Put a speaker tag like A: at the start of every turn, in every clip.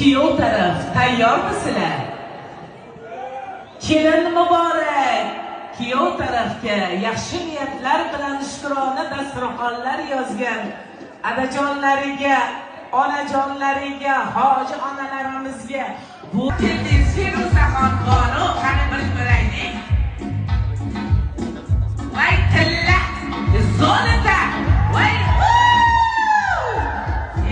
A: Kuyov taraf tayyormisizlar? Kelin muborak. Kuyov tarafga yaxshi niyatlar bilan shukrona dasturxonlar yozgan adajonlariga, onajonlariga, hoji onalarimizga bu keldingiz Feruzaxon xonu qani bir-biraylik. Voy tilla, zo'lata, voy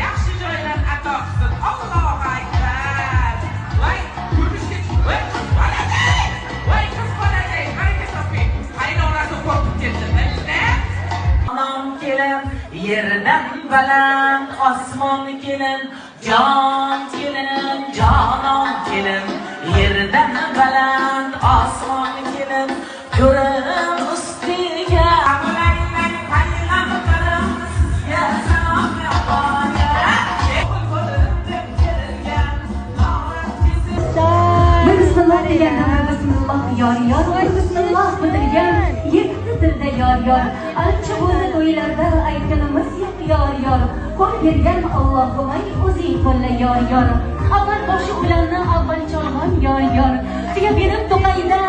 A: yaxshi joylar ato qilsin. Allohu akbar. Voy turmushga voy qiz boladay, voy qiz boladay, qanday so'pi, qaynonasi qo'rqib ketdi, bilsa. Onam kelin, yerdan baland osmon kelin, jon kelinim, jonon kelin, yerdan baland osmon kelin, ko'rim ustiga alaylan payg'ambarim sizga salom yo'qoya.
B: Bismillah degan bismillah yor yor, bismillah bitirgan yetti tilda yor yor. Ancha bo'ldi to'ylarda aytganimiz yo'q yor yor. Qo'l bergan Allohim ay o'zing qo'lla yor yor. Avval boshi bilanni avval cholg'on yor yor. Tuya berib to'qayda